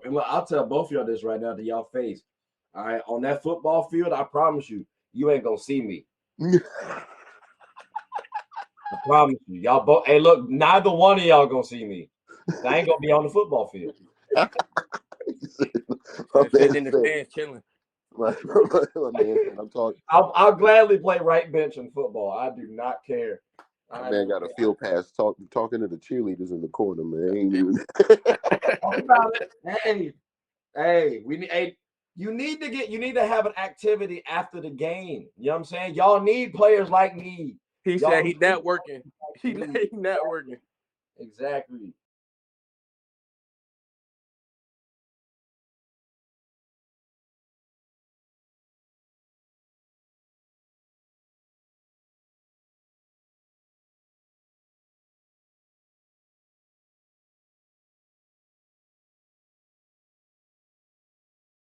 And look, I'll tell both of y'all this right now to y'all face. All right, on that football field, I promise you, you ain't gonna see me. I promise you, y'all both. Hey, look, neither one of y'all gonna see me. I ain't gonna be on the football field. Sitting in the stands chilling. I'm talking. I'll gladly play right bench in football. I do not care. Man got a field pass talking to the cheerleaders in the corner, man. Ain't even... Talk about it. Hey, we need. Hey, you need to have an activity after the game. You know what I'm saying? Y'all need players like me. He said he's not working. He's not working. Exactly.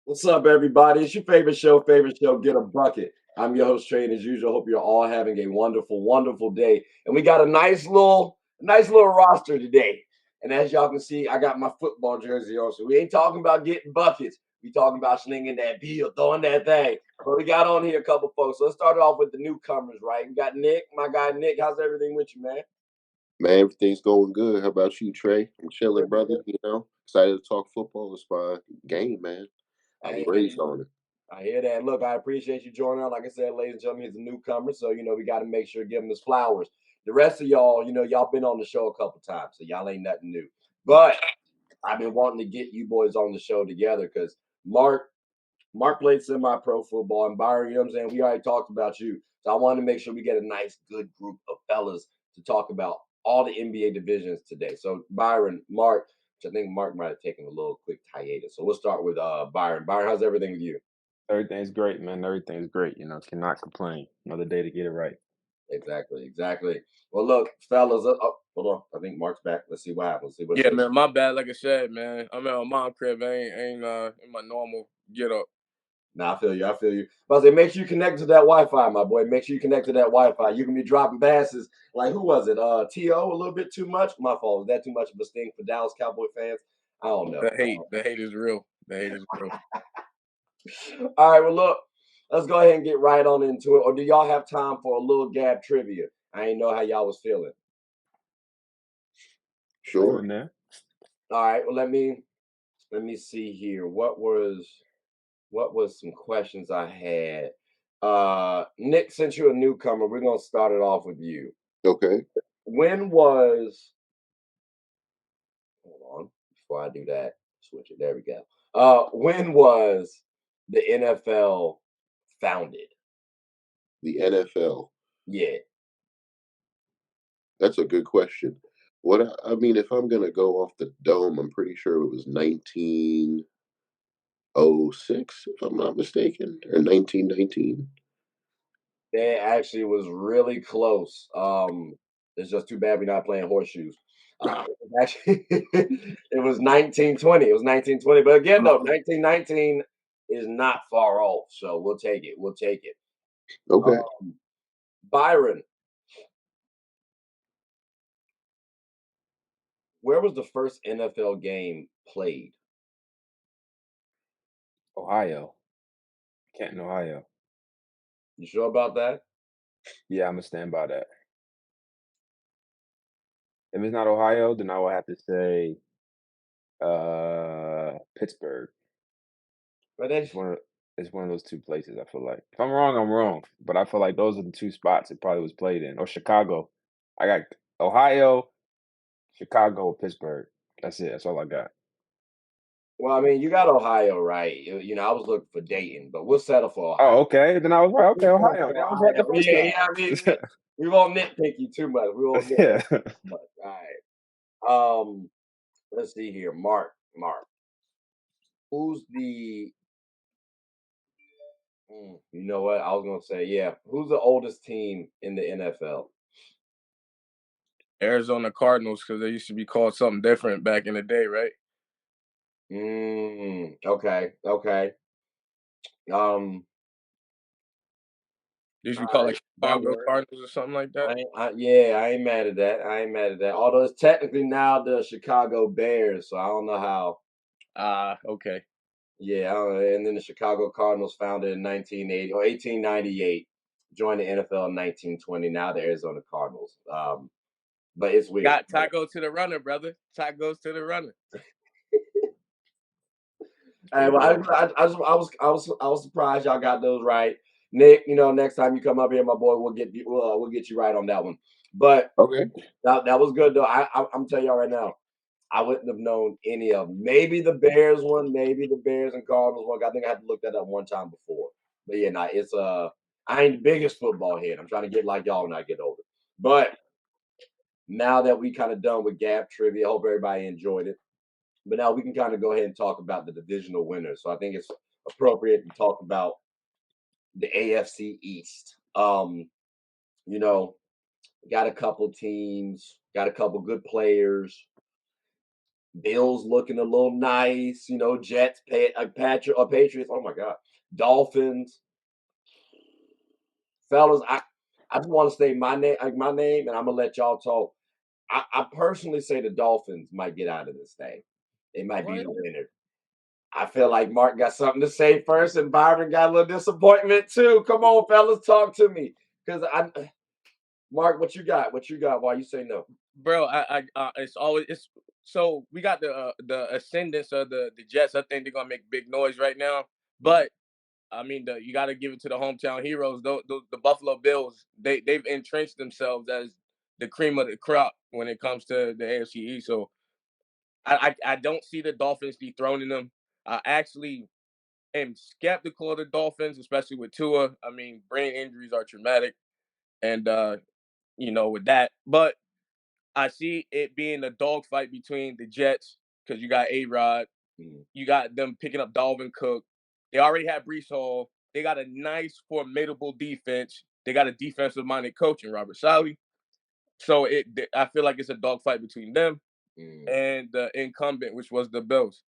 What's up, everybody? It's your favorite show, Get a Bucket. I'm your host, Trey, and as usual, hope you're all having a wonderful, wonderful day. And we got a nice little roster today. And as y'all can see, I got my football jersey on. So we ain't talking about getting buckets. We talking about slinging that bill, throwing that thing. But we got on here a couple folks. So let's start off with the newcomers, right? We got Nick, my guy Nick. How's everything with you, man? Man, everything's going good. How about you, Trey? I'm chilling, brother. You know, excited to talk football. It's my game, man. I was raised on it. I hear that. Look, I appreciate you joining us. Like I said, ladies and gentlemen, he's a newcomer, so we got to make sure to give him his flowers. The rest of y'all, y'all been on the show a couple times, so y'all ain't nothing new. But I've been wanting to get you boys on the show together because Mark played semi-pro football, and Byron, you know what I'm saying? We already talked about you, so I wanted to make sure we get a nice, good group of fellas to talk about all the NBA divisions today. So Byron, Mark, which I think Mark might have taken a little quick hiatus. So we'll start with Byron. Byron, how's everything with you? Everything's great, man. Everything's great. Cannot complain. Another day to get it right. Exactly. Well, look, fellas. Hold on. I think Mark's back. Let's see what happens. Yeah, man. My bad. Like I said, man. I'm at my mom's crib. I ain't in my normal get up. Nah, I feel you. But I say, make sure you connect to that Wi-Fi, my boy. Make sure you connect to that Wi-Fi. You can be dropping passes. Like, who was it? T.O. a little bit too much. My fault. Was that too much of a sting for Dallas Cowboy fans? I don't know. The hate is real. All right, well, look, let's go ahead and get right on into it. Or do y'all have time for a little Gab trivia? I ain't know how y'all was feeling. Sure. All right, well, let me see here. What was some questions I had? Nick, since you're a newcomer, we're gonna start it off with you. Okay. When was hold on before I do that, switch it. There we go. When was the NFL founded? The NFL. Yeah. That's a good question. I mean, if I'm gonna go off the dome, I'm pretty sure it was 1906, if I'm not mistaken, or 1919. It actually was really close. It's just too bad we're not playing horseshoes. Actually, it was 1920. It was 1920. But again, though, 1919 is not far off. So we'll take it. Okay. Byron, where was the first NFL game played? Ohio. Canton, Ohio. You sure about that? Yeah, I'm going to stand by that. If it's not Ohio, then I will have to say Pittsburgh. But it's one of those two places, I feel like. If I'm wrong, I'm wrong. But I feel like those are the two spots it probably was played in. Or Chicago. I got Ohio, Chicago, or Pittsburgh. That's it. That's all I got. Well, I mean, you got Ohio, right? I was looking for Dayton, but we'll settle for Ohio. Oh, okay. Then I was right. Okay, Ohio. I was right the first time. I mean, we won't nitpick you too much. All right. Let's see here. Mark. Who's the you know what? I was gonna say, yeah. Who's the oldest team in the NFL? Arizona Cardinals, because they used to be called something different back in the day, right? Okay. Used to be called like Chicago Cardinals or something like that. I ain't mad at that. Although it's technically now the Chicago Bears, so I don't know how. Okay. Yeah, and then the Chicago Cardinals founded in 1980 or 1898, joined the NFL in 1920. Now the Arizona Cardinals. But it's weird. Got tie goes to the runner, brother. Tie goes to the runner. Hey, well, I was surprised y'all got those right, Nick. Next time you come up here, my boy, we'll get you right on that one. But Okay. that was good though. I'm telling y'all right now, I wouldn't have known any of them. Maybe the Bears one, maybe the Bears and Cardinals one. I think I had to look that up one time before. But yeah, nah, it's I ain't the biggest football head. I'm trying to get like y'all when I get older. But now that we kind of done with Gap trivia, I hope everybody enjoyed it. But now we can kind of go ahead and talk about the divisional winners. So I think it's appropriate to talk about the AFC East. You know, got a couple teams, got a couple good players. Bills looking a little nice, Jets, Patriots. Oh my God, Dolphins, fellas. I just want to say my name, and I'm gonna let y'all talk. I personally say the Dolphins might get out of this thing. They might be the winner. I feel like Mark got something to say first, and Byron got a little disappointment too. Come on, fellas, talk to me. Because Mark, what you got? What you got? Why you say no? Bro, it's so we got the ascendance of the Jets. I think they're gonna make big noise right now. But I mean, you got to give it to the hometown heroes. The Buffalo Bills, they've entrenched themselves as the cream of the crop when it comes to the AFC East. So I don't see the Dolphins dethroning them. I actually am skeptical of the Dolphins, especially with Tua. I mean, brain injuries are traumatic, and with that, but I see it being a dogfight between the Jets because you got A-Rod, you got them picking up Dalvin Cook. They already have Brees Hall. They got a nice, formidable defense. They got a defensive-minded coach in Robert Saleh. So I feel like it's a dogfight between them and the incumbent, which was the Bills.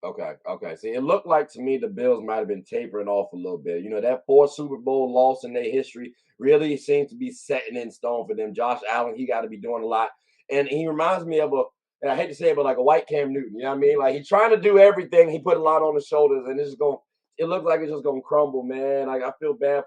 Okay. See, it looked like to me the Bills might have been tapering off a little bit. That 4 Super Bowl loss in their history really seems to be setting in stone for them. Josh Allen, he got to be doing a lot. And he reminds me of and I hate to say it, but like a white Cam Newton. You know what I mean? Like he's trying to do everything. He put a lot on his shoulders, and it looks like it's just going to crumble, man. Like I feel bad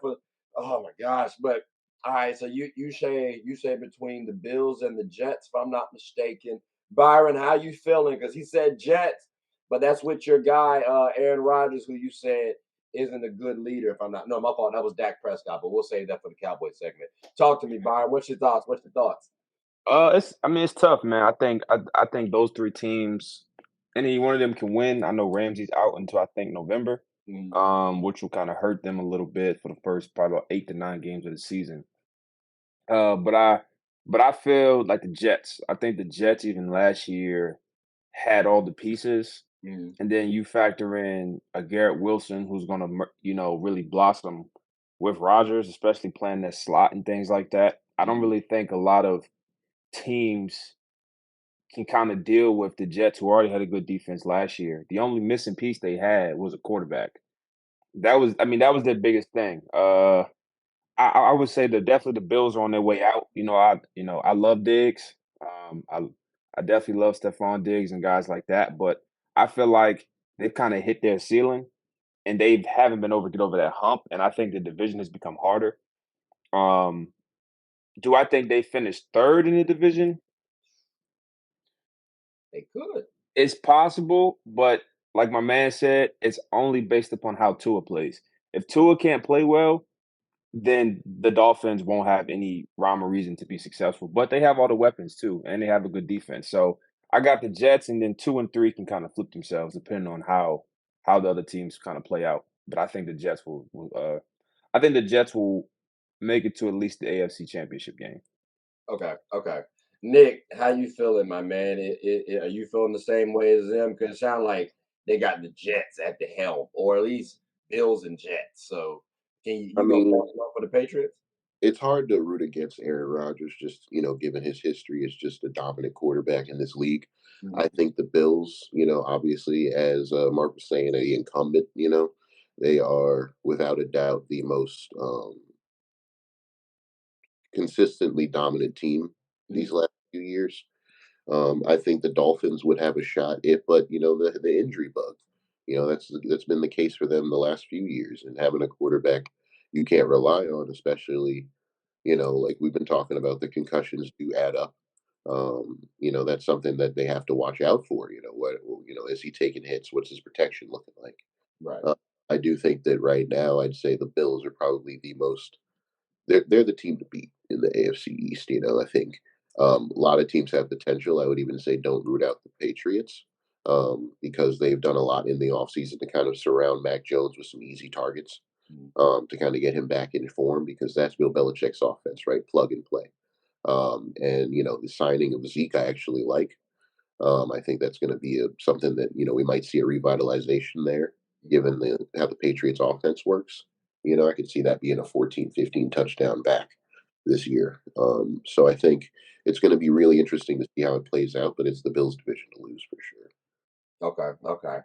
oh my gosh. But all right, so you say between the Bills and the Jets, if I'm not mistaken. Byron, how you feeling? Because he said Jets. But that's with your guy, Aaron Rodgers, who you said isn't a good leader. If I'm not, no, my fault. That was Dak Prescott. But we'll save that for the Cowboy segment. Talk to me, Byron. What's your thoughts? It's tough, man. I think those three teams, any one of them can win. I know Ramsey's out until I think November, which will kind of hurt them a little bit for the first probably about 8 to 9 games of the season. But I feel like the Jets. I think the Jets even last year had all the pieces, and then you factor in a Garrett Wilson who's going to really blossom with Rodgers, especially playing that slot and things like that. I don't really think a lot of teams can kind of deal with the Jets, who already had a good defense last year. The only missing piece they had was a quarterback. That was their biggest thing. I would say that definitely the Bills are on their way out. I love Diggs. I definitely love Stephon Diggs and guys like that. But I feel like they've kind of hit their ceiling, and they haven't been able to get over that hump. And I think the division has become harder. Do I think they finished third in the division? They could. It's possible, but like my man said, it's only based upon how Tua plays. If Tua can't play well, then the Dolphins won't have any rhyme or reason to be successful. But they have all the weapons too, and they have a good defense. So I got the Jets, and then 2 and 3 can kind of flip themselves depending on how the other teams kind of play out. But I think the Jets will make it to at least the AFC Championship game. Okay. Nick, how you feeling, my man? Are you feeling the same way as them? Because it sounds like they got the Jets at the helm, or at least Bills and Jets. So can you I go mean, for the Patriots? it's hard to root against Aaron Rodgers, just given his history as just a dominant quarterback in this league. I think the Bills, obviously, as Mark was saying, a incumbent, they are without a doubt the most consistently dominant team these last few years. I think the Dolphins would have a shot but the injury bug, that's been the case for them the last few years, and having a quarterback you can't rely on, especially like we've been talking about, the concussions do add up. That's something that they have to watch out for. Is he taking hits? What's his protection looking like? Right. Uh, I do think that right now, I'd say the Bills are probably the most. They're the team to beat in the AFC East. I think a lot of teams have potential. I would even say don't root out the Patriots because they've done a lot in the offseason to kind of surround Mac Jones with some easy targets Mm. to kind of get him back in form, because that's Bill Belichick's offense, right? Plug and play. And the signing of Zeke, I actually like. I think that's going to be something that we might see a revitalization there, given how the Patriots offense works. I could see that being a 14, 15 touchdown back this year. So I think it's going to be really interesting to see how it plays out, but it's the Bills' division to lose for sure. Okay.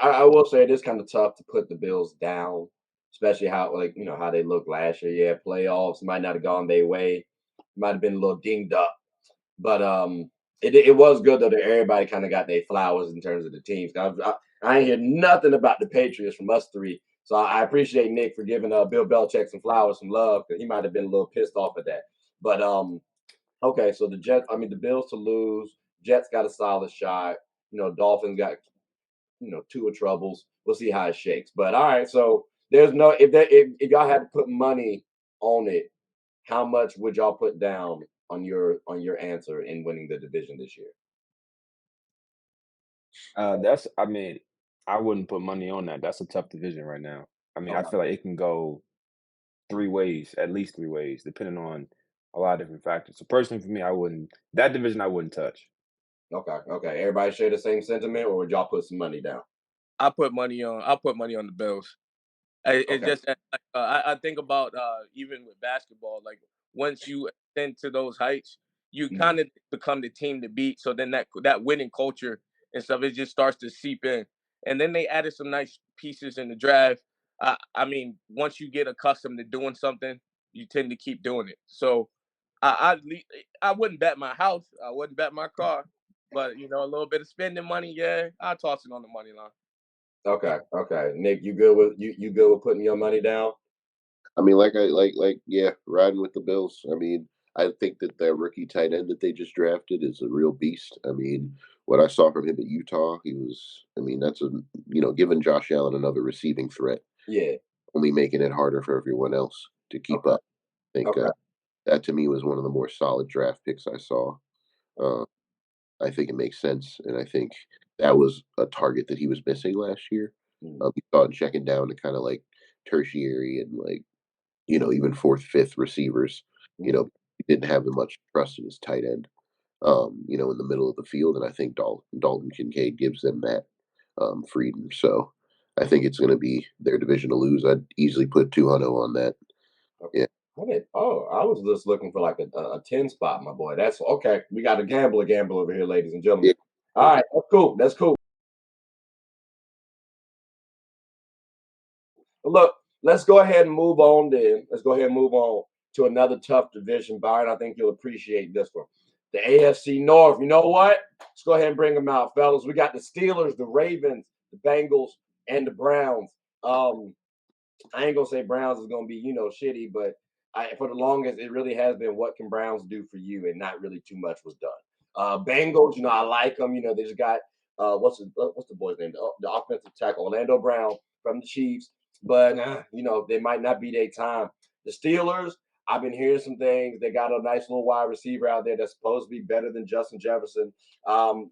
I will say it is kind of tough to put the Bills down, especially how how they looked last year. Yeah, playoffs might not have gone their way, might have been a little dinged up, but it was good though that everybody kind of got their flowers in terms of the teams. I ain't hear nothing about the Patriots from us three, so I appreciate Nick for giving Bill Belichick some flowers, some love, because he might have been a little pissed off at that. But okay, so the Bills to lose, Jets got a solid shot. Dolphins got two of troubles. We'll see how it shakes. But all right, so there's no if y'all had to put money on it, how much would y'all put down on your answer in winning the division this year? I mean, I wouldn't put money on that. That's a tough division right now. I mean, I Okay, feel like it can go three ways, at least three ways, depending on a lot of different factors. So personally, for me, I wouldn't that division I wouldn't touch. okay. Everybody share the same sentiment, or would y'all put some money down? I put money on. I put money on the Bills. It's Okay. just that I think about even with basketball, like once you ascend to those heights, you Mhm. kind of become the team to beat. So then that winning culture and stuff, it just starts to seep in. And then they added some nice pieces in the draft. I mean, once you get accustomed to doing something, you tend to keep doing it. So I wouldn't bet my house, I wouldn't bet my car, but a little bit of spending money, yeah, I'll toss it on the money line. Okay. Nick, you good with you good with putting your money down? I mean, yeah, riding with the Bills. I mean, I think that rookie tight end that they just drafted is a real beast. I mean, what I saw from him at Utah, he was. I mean, that's giving Josh Allen another receiving threat, Yeah. only making it harder for everyone else to keep Okay. up. I think Okay. that to me was one of the more solid draft picks I saw. Uh, I think it makes sense, and I think that was a target that he was missing last year. Mhm. He started checking down to kind of like tertiary and like even fourth, fifth receivers. Mhm. He didn't have much trust in his tight end, in the middle of the field, and I think Dalton Kincaid gives them that freedom. So I think it's going to be their division to lose. I'd easily put 200 on that. Okay. Yeah, I was just looking for like a 10 spot, my boy. That's okay. We got a gamble over here, ladies and gentlemen. yeah. All right, that's cool. That's cool. Look, let's go ahead and move on then. Let's go ahead and move on to another tough division, Byron. I think you'll appreciate this one. The AFC North. You know what? Let's go ahead and bring them out, fellas. We got the Steelers, the Ravens, the Bengals, and the Browns. I ain't gonna say Browns is gonna be, shitty, but for the longest, it really has been what can Browns do for you, and not really too much was done. Bengals, I like them. They just got what's the boy's name? The offensive tackle, Orlando Brown from the Chiefs, but they might not be their time. The Steelers, I've been hearing some things. They got a nice little wide receiver out there that's supposed to be better than Justin Jefferson.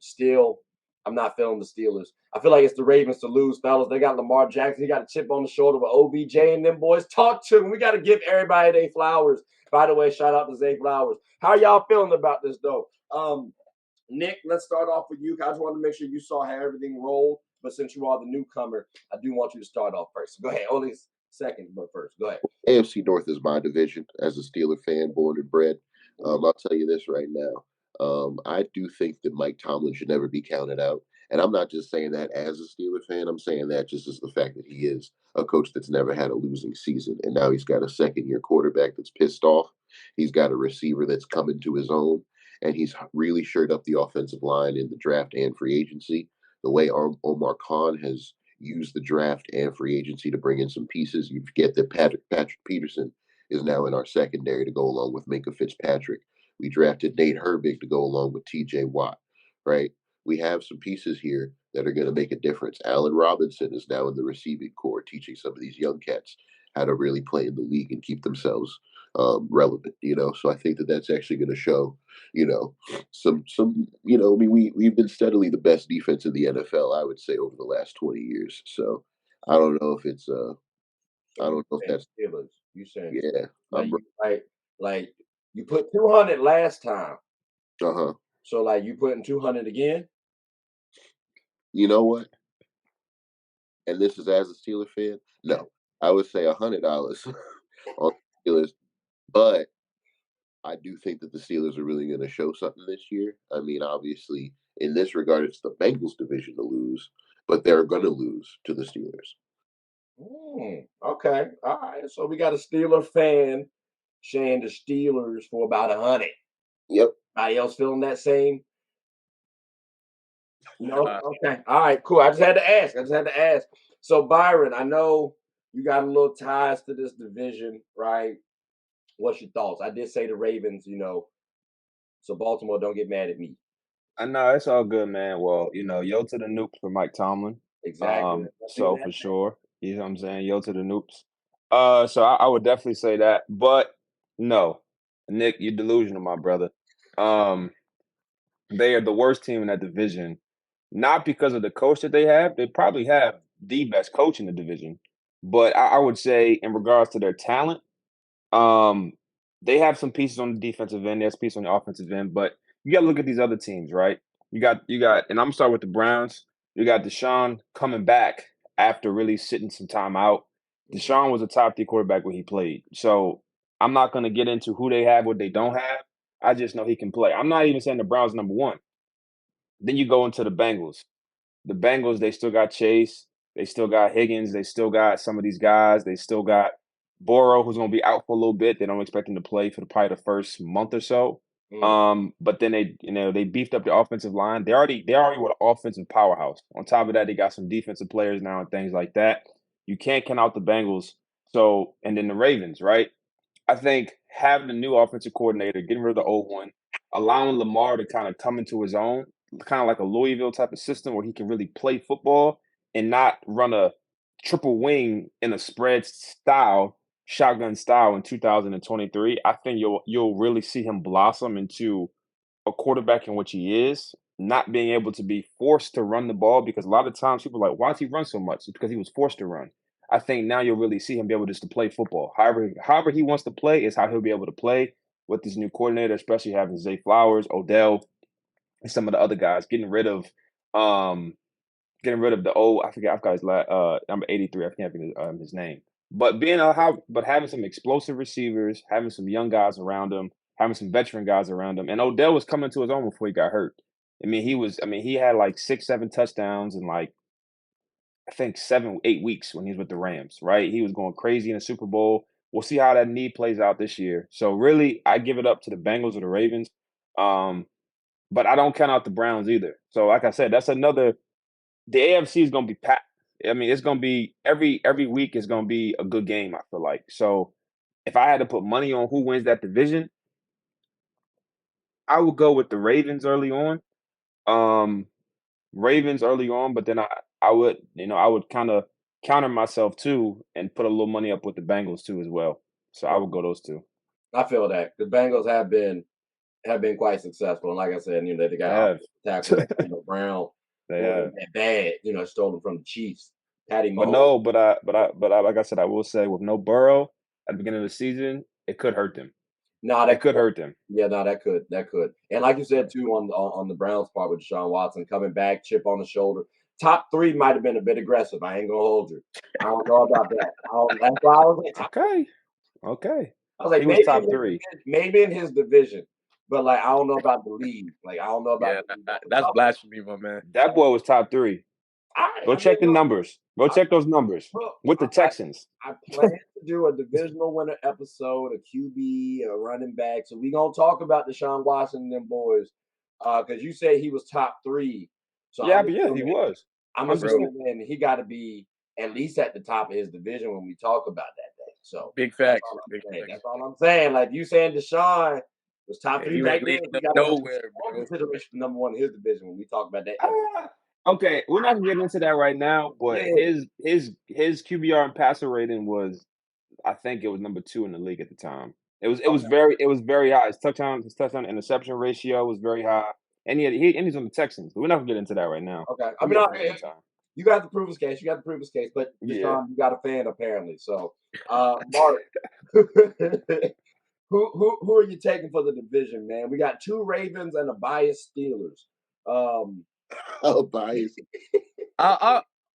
Still, I'm not feeling the Steelers. I feel like it's the Ravens to lose, fellas. They got Lamar Jackson. He got a chip on the shoulder with OBJ and them boys. Talk to them. We got to give everybody their flowers. By the way, shout out to Zay Flowers. How y'all feeling about this, though? Nick, let's start off with you. I just wanted to make sure you saw how everything rolled. But since you are the newcomer, I do want you to start off first. So go ahead. Only second, but first. Go ahead. AFC North is my division as a Steeler fan, born and bred. I'll tell you this right now. I do think that Mike Tomlin should never be counted out. And I'm not just saying that as a Steeler fan. I'm saying that just as the fact that he is a coach that's never had a losing season. And now he's got a second year quarterback that's pissed off. He's got a receiver that's coming to his own. and he's really shored up the offensive line in the draft and free agency. The way Omar Khan has used the draft and free agency to bring in some pieces, you forget that Patrick Peterson is now in our secondary to go along with Minka Fitzpatrick. We drafted Nate Herbig to go along with T.J. Watt, right? We have some pieces here that are going to make a difference. Allen Robinson is now in the receiving corps, teaching some of these young cats how to really play in the league and keep themselves relevant. So I think that that's actually going to show, some. I mean, we've been steadily the best defense in the NFL, I would say, over the last 20 years. So I don't know if it's I So don't know if that's Steelers. You saying yeah. like you put 200 last time, Uh-huh. so like you putting 200 again? You know what? And this is as a Steeler fan. No, I would say $100 on Steelers, but I do think that the Steelers are really going to show something this year. I mean, obviously, in this regard, it's the Bengals division to lose, but they're going to lose to the Steelers. Okay, all right. So we got a Steeler fan saying the Steelers for about 100. Yep. Anybody else feeling that same? No. Uh, Okay. All right. Cool. I just had to ask. So Byron, I know you got a little ties to this division, right? What's your thoughts? I did say the Ravens, so Baltimore, don't get mad at me. I know it's all good, man. Well, yo to the Noops for Mike Tomlin. Exactly. Let's do So that. for sure, you know what I'm saying? Yo to the Noops. So I would definitely say that, but no, Nick, you're delusional, my brother. They are the worst team in that division, not because of the coach that they have. They probably have the best coach in the division, but I would say in regards to their talent, um, they have some pieces on the defensive end. There's pieces on the offensive end, but you got to look at these other teams, right? You got, and I'm starting with the Browns. You got Deshaun coming back after really sitting some time out. Deshaun was a top 3 quarterback when he played, so I'm not going to get into who they have, what they don't have. I just know he can play. I'm not even saying the Browns number one. Then you go into the Bengals. The Bengals, they still got Chase. They still got Higgins. They still got some of these guys. They still got Burrow, who's going to be out for a little bit. They don't expect him to play for probably the first month or so. But then they beefed up the offensive line. They already were an offensive powerhouse. On top of that, they got some defensive players now and things like that. You can't count out the Bengals. So, and then the Ravens, right? I think having a new offensive coordinator, getting rid of the old one, allowing Lamar to kind of come into his own, kind of like a Louisville type of system where he can really play football and not run a triple wing in a spread style, shotgun style in 2023. I think you'll really see him blossom into a quarterback in which he is, not being able to be forced to run the ball, because a lot of times people are like, why does he run so much? It's because he was forced to run. I think now you'll really see him be able just to play football. However he wants to play is how he'll be able to play with this new coordinator, especially having Zay Flowers, Odell, and some of the other guys, getting rid of the old, I forget, I've got his number 83, I can't think of his name. But having some explosive receivers, having some young guys around him, having some veteran guys around him, and Odell was coming to his own before he got hurt. He had like 6, 7 touchdowns in like I think 7, 8 weeks when he was with the Rams, right? He was going crazy in the Super Bowl. We'll see how that knee plays out this year. So really, I give it up to the Bengals or the Ravens. But I don't count out the Browns either. So like I said, that's another. The AFC is going to be packed. I mean, it's going to be every week is going to be a good game, I feel like. So if I had to put money on who wins that division, I would go with the Ravens early on. Ravens early on, but then I would kind of counter myself too and put a little money up with the Bengals too as well. So I would go those two. I feel that the Bengals have been quite successful, and like I said, they They got have. tackle Brown, They who have. wasn't that bad, stole them from the Chiefs. Patty But Mahomes. no, but like I said, I will say with no Burrow at the beginning of the season, it could hurt them. No, It could hurt them. Yeah, no, that could. And like you said too, on the Browns part with Deshaun Watson coming back, chip on the shoulder. Top 3 might have been a bit aggressive. I ain't gonna hold you. I don't know about that. That's why I was like, Okay. I was like, He was top 3. maybe in his division, but like I don't know about the league. Like I don't know about yeah, the league. that's blasphemy, my man. That boy was top 3. Go check the numbers. Go check those numbers with the Texans. I plan to do a divisional winner episode, a QB, a running back. So we're gonna talk about Deshaun Watson and them boys. Because you say he was top 3. So yeah, he was. I'm assuming he got to be at least at the top of his division when we talk about that day. So big facts. That's all I'm saying. Like you saying, Deshaun was top 3 back then. He got nowhere, consideration for number 1 in his division when we talk about that. Okay, we're not getting into that right now, but his QBR and passer rating was, I think it was number 2 in the league at the time. It was very high. His touchdown interception ratio was very high, and he's on the Texans. But we're not gonna get into that right now. Okay, I mean, you got to prove his case. But Deshaun, you got a fan apparently. So, Mark, who are you taking for the division, man? We got 2 Ravens and a biased Steelers. Biased.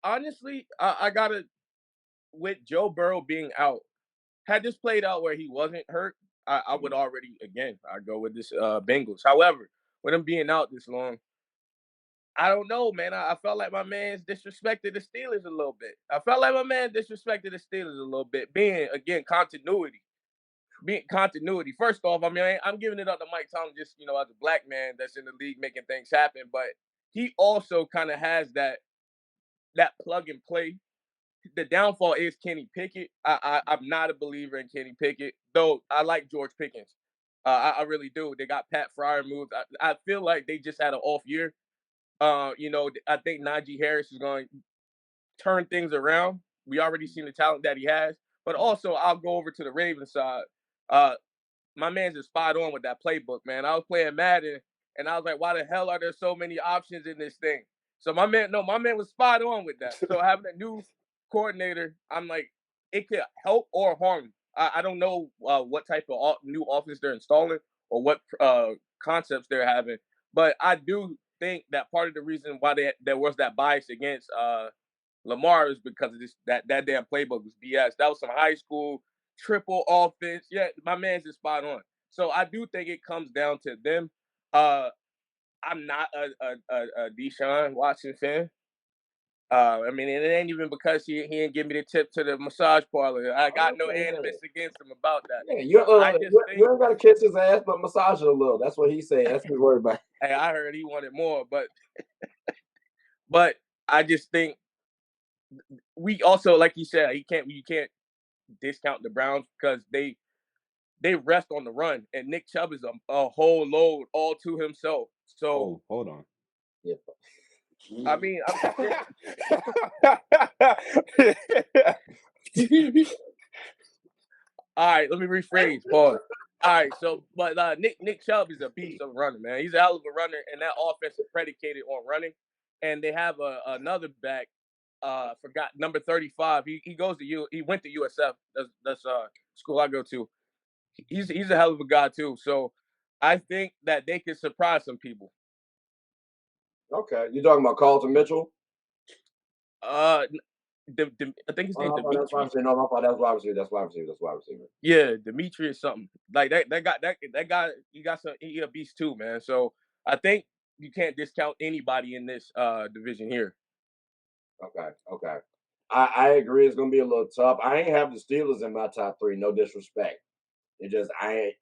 Honestly, I gotta, with Joe Burrow being out, had this played out where he wasn't hurt, I would already, again, I go with this Bengals. However, with him being out this long, I don't know, man. I felt like my man's disrespected the Steelers a little bit. Being, again, continuity. First off, I mean, I'm giving it up to Mike Tomlin just, as a black man that's in the league making things happen. But he also kind of has that plug and play. The downfall is Kenny Pickett. I'm not a believer in Kenny Pickett, though I like George Pickens. I really do. They got Pat Fryer moved. I feel like they just had an off year. I think Najee Harris is going to turn things around. We already seen the talent that he has. But also, I'll go over to the Ravens side. My man's is spot on with that playbook, man. I was playing Madden, and I was like, why the hell are there so many options in this thing? So my man was spot on with that. So having a new coordinator, I'm like, it could help or harm. I don't know what type of new offense they're installing or what concepts they're having, but I do think that part of the reason why there was that bias against Lamar is because of that damn playbook was BS. That was some high school triple offense. Yeah, my man's is spot on. So I do think it comes down to them. I'm not a Deshaun Watson fan. I mean, it ain't even because he didn't give me the tip to the massage parlor. I got no animus against him about that. Yeah, you ain't got to kiss his ass, but massage it a little. That's what he said. That's what he's worried about. Hey, I heard he wanted more, but I just think we also, like you said, you can't discount the Browns because they rest on the run, and Nick Chubb is a whole load all to himself. So hold on. Yeah. I mean, all right, let me rephrase. Pause. All right, so but Nick Chubb is a beast of a runner, man. He's a hell of a runner, and that offense is predicated on running. And they have another back. Forgot number 35. He went to USF. That's school I go to. He's a hell of a guy too. So I think that they can surprise some people. Okay, you talking about Carlton Mitchell? I think his name Demetrius. That's wide receiver. Yeah, Demetrius something like that. That guy. He a beast too, man. So I think you can't discount anybody in this division here. Okay. I agree. It's gonna be a little tough. I ain't have the Steelers in my top 3. No disrespect. It just I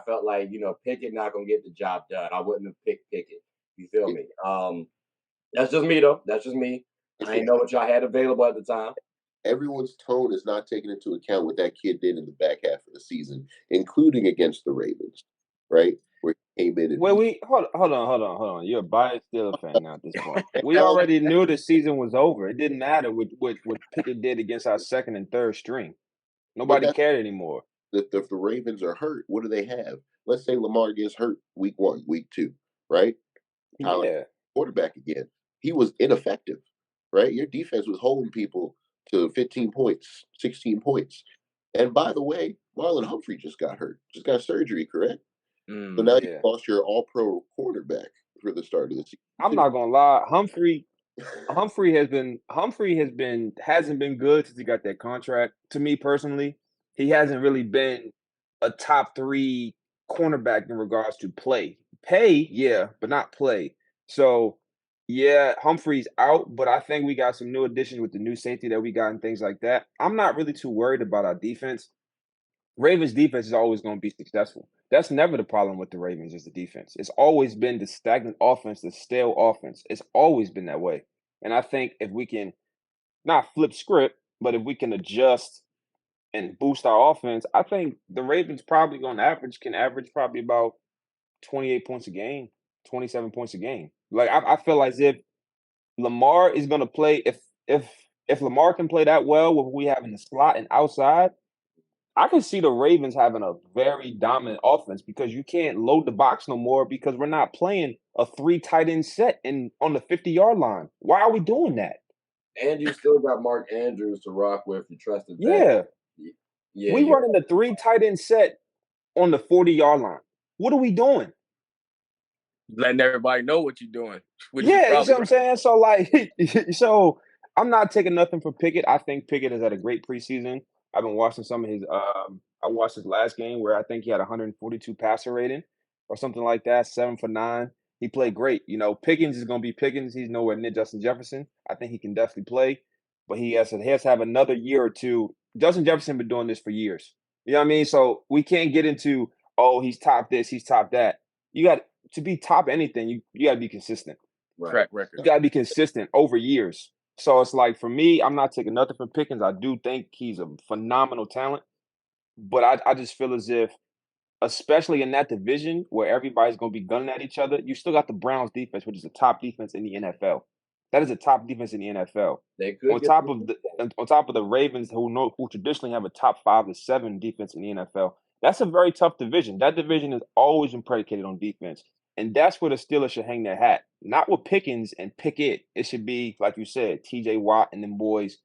felt like Pickett not gonna get the job done. I wouldn't have picked Pickett. You feel me? That's just me though. That's just me. I didn't know what y'all had available at the time. Everyone's tone is not taking into account what that kid did in the back half of the season, including against the Ravens, right? Where he came in and hold on. You're a biased Steelers fan now at this point. We already knew the season was over. It didn't matter what Pickett did against our second and third string. Nobody cared anymore. If the Ravens are hurt, what do they have? Let's say Lamar gets hurt week 1, week 2, right? Yeah. Quarterback again. He was ineffective, right? Your defense was holding people to 15 points, 16 points. And by the way, Marlon Humphrey just got hurt, just got surgery, correct? So now you lost your all-pro quarterback for the start of the season. I'm not gonna lie, Humphrey hasn't been good since he got that contract. To me personally, he hasn't really been a top 3 cornerback in regards to play. Pay, yeah, but not play. So Yeah, Humphrey's out, but I think we got some new additions with the new safety that we got and things like that. I'm not really too worried about our defense. Ravens defense is always going to be successful. That's never the problem with the Ravens is the defense. It's always been the stagnant offense, the stale offense. It's always been that way. And I think if we can not flip script, but if we can adjust and boost our offense, I think the Ravens probably can average probably about 28 points a game, 27 points a game. Like I feel as if Lamar is going to play if Lamar can play that well with what we have in the slot and outside, I can see the Ravens having a very dominant offense because you can't load the box no more because we're not playing a 3 tight end set in on the 50-yard line. Why are we doing that? And you still got Mark Andrews to rock with. You trusted that. Yeah. Yeah, We running the 3 tight end set on the 40-yard line. What are we doing? Letting everybody know what you're doing. Yeah, you see what I'm saying? So, like, so I'm not taking nothing from Pickett. I think Pickett has had a great preseason. I've been watching some of his. I watched his last game where I think he had 142 passer rating or something like that, 7 for 9. He played great. You know, Pickens is going to be Pickens. He's nowhere near Justin Jefferson. I think he can definitely play, but he has to have another year or two. Justin Jefferson been doing this for years. You know what I mean? So we can't get into he's top this, he's top that. You got to be top anything. You got to be consistent. Right. Track record. You got to be consistent over years. So it's like for me, I'm not taking nothing from Pickens. I do think he's a phenomenal talent, but I just feel as if, especially in that division where everybody's going to be gunning at each other, you still got the Browns defense, which is the top defense in the NFL. That is a top defense in the NFL. They could On top of the Ravens, who traditionally have a top 5 to 7 defense in the NFL. That's a very tough division. That division has always been predicated on defense. And that's where the Steelers should hang their hat. Not with Pickens and Pickett. It should be, like you said, TJ Watt and them boys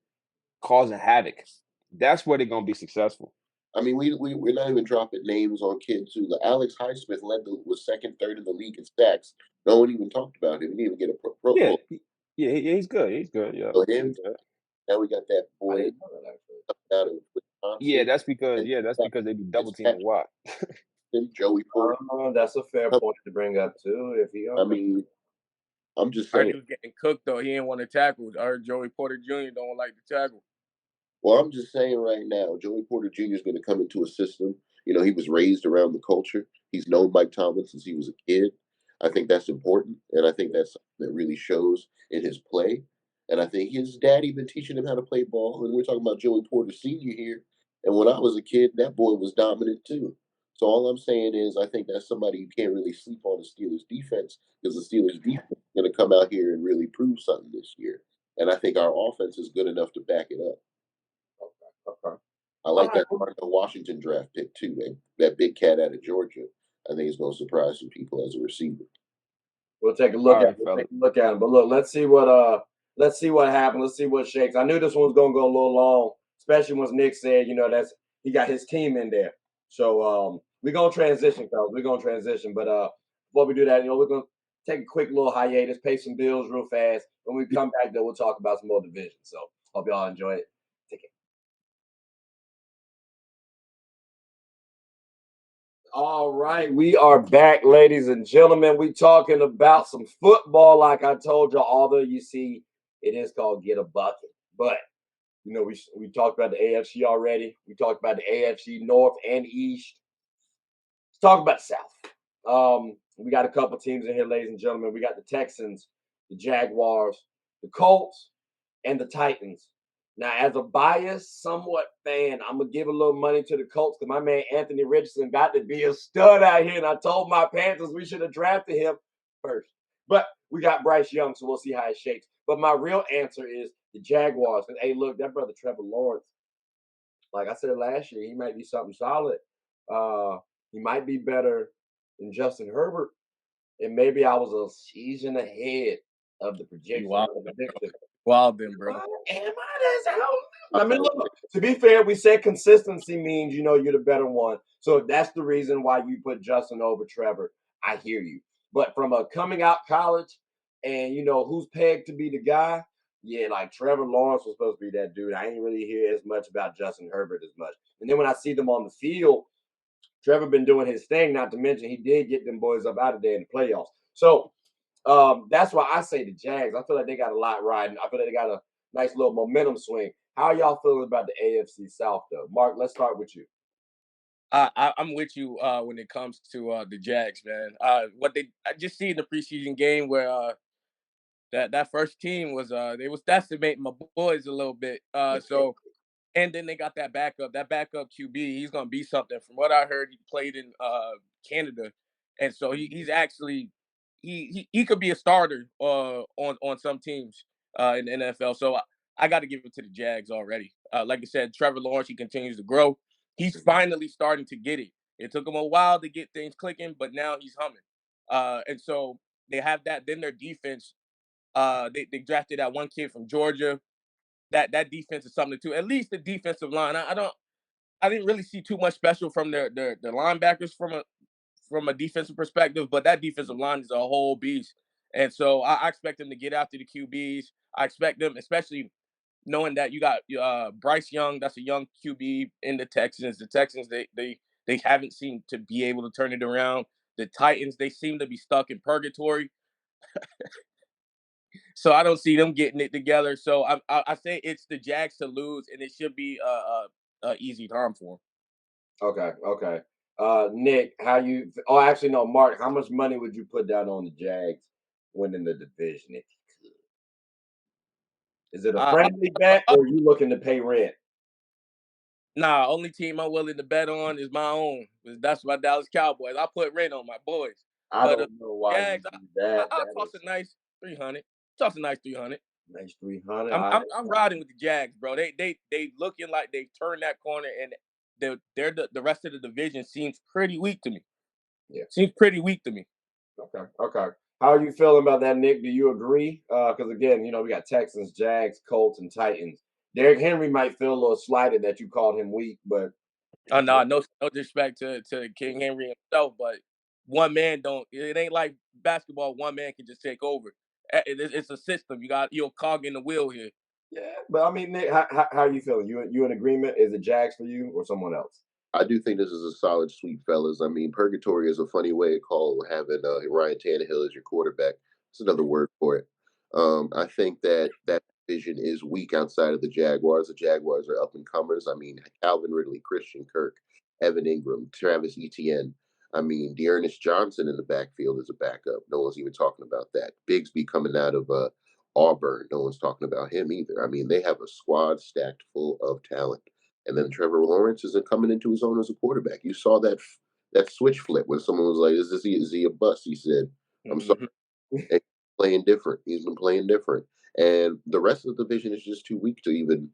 causing havoc. That's where they're going to be successful. I mean, we're not even dropping names on kids who Alex Highsmith was second, third in the league in sacks. No one even talked about him. He didn't even get a pro. Yeah, he's good. He's good. Yeah. So him. Now we got that boy out of Wisconsin. Yeah, that's because they be double teaming Watt. Joey Porter. That's a fair point to bring up too. I mean, I'm just saying. He was getting cooked though. He didn't want to tackle. I heard Joey Porter Jr. don't like to tackle. Well, I'm just saying right now, Joey Porter Jr. is going to come into a system. You know, he was raised around the culture. He's known Mike Tomlin since he was a kid. I think that's important, and I think that's something that really shows in his play. And I think his daddy been teaching him how to play ball. And we're talking about Joey Porter Sr. here. And when I was a kid, that boy was dominant too. So all I'm saying is I think that's somebody you can't really sleep on the Steelers defense because the Steelers defense is going to come out here and really prove something this year. And I think our offense is good enough to back it up. Okay. I like that Washington draft pick too. That big cat out of Georgia. I think it's going to surprise some people as a receiver. We'll take a look at it. But look, let's see what happens. Let's see what shakes. I knew this one was going to go a little long, especially once Nick said, he got his team in there. So we're going to transition, fellas. We're going to transition. But before we do that, we're going to take a quick little hiatus, pay some bills real fast. When we come back, though, we'll talk about some more divisions. So hope y'all enjoy it. Take it. All right, we are back, ladies and gentlemen. We talking about some football, like I told you. Although you see, it is called Get a Bucket, but we talked about the AFC already. We talked about the AFC North and East. Let's talk about the South. We got a couple teams in here, ladies and gentlemen. We got the Texans, the Jaguars, the Colts, and the Titans. Now, as a biased, somewhat fan, I'm going to give a little money to the Colts because my man Anthony Richardson got to be a stud out here. And I told my Panthers we should have drafted him first. But we got Bryce Young, so we'll see how it shakes. But my real answer is the Jaguars. Because, hey, look, that brother Trevor Lawrence, like I said last year, he might be something solid. He might be better than Justin Herbert. And maybe I was a season ahead of the projection. Wild then, bro. I mean, look, to be fair, we said consistency means, you're the better one. So if that's the reason why you put Justin over Trevor, I hear you. But from a coming out college and, who's pegged to be the guy, yeah, like Trevor Lawrence was supposed to be that dude. I ain't really hear as much about Justin Herbert as much. And then when I see them on the field, Trevor been doing his thing, not to mention he did get them boys up out of there in the playoffs. So That's why I say the Jags. I feel like they got a lot riding. I feel like they got a nice little momentum swing. How are y'all feeling about the AFC South, though? Mark, let's start with you. I'm with you when it comes to the Jags, man. I just see in the preseason game where that first team was they was decimating my boys a little bit. And then they got that backup QB. He's gonna be something. From what I heard, he played in Canada, and so he's actually he could be a starter on some teams in the NFL. So I got to give it to the Jags already. Like I said, Trevor Lawrence, he continues to grow. He's finally starting to get it. It took him a while to get things clicking, but now he's humming. And so they have that. Then their defense, they drafted that one kid from Georgia. That defense is something too. At least the defensive line. I didn't really see too much special from their linebackers from a defensive perspective, but that defensive line is a whole beast. And so I expect them to get after the QBs. I expect them, especially knowing that you got Bryce Young, that's a young QB in the Texans. The Texans, they haven't seemed to be able to turn it around. The Titans, they seem to be stuck in purgatory. So I don't see them getting it together. So I say it's the Jags to lose, and it should be a easy time for them. Okay. Nick, how you? Oh, actually, no, Mark. How much money would you put down on the Jags winning the division if you could? Is it a Uh, friendly bet, or are you looking to pay rent? Nah, only team I'm willing to bet on is my own. That's my Dallas Cowboys. I put rent on my boys. I But don't know why you Jags, do that. I'll That toss is a nice 300. Toss a nice 300. nice 300. I'm riding with the Jags, bro. They looking like they've turned that corner, and the rest of the division seems pretty weak to me. Yeah. Seems pretty weak to me. Okay. How are you feeling about that, Nick? Do you agree? Because again, we got Texans, Jags, Colts, and Titans. Derrick Henry might feel a little slighted that you called him weak, but Oh no, no disrespect to King Henry himself, but one man don't. It ain't like basketball. One man can just take over. It's a system. You're a cog in the wheel here. yeah. But I mean, Nick, how are you feeling? You in agreement? Is it Jags for you or someone else? I do think this is a solid sweep, fellas. I mean, purgatory is a funny way to call having Ryan Tannehill as your quarterback. It's another word for it. I think that division is weak outside of the Jaguars. The Jaguars are up and comers. I mean, Calvin Ridley, Christian Kirk, Evan Ingram, Travis Etienne. I mean, Dearness Johnson in the backfield is a backup. No one's even talking about that. Bigsby coming out of Auburn. No one's talking about him either. I mean, they have a squad stacked full of talent. And then Trevor Lawrence isn't coming into his own as a quarterback. You saw that switch flip when someone was like, is he a bust?" He said, "I'm sorry, Mhm. and playing different. He's been playing different." And the rest of the division is just too weak to even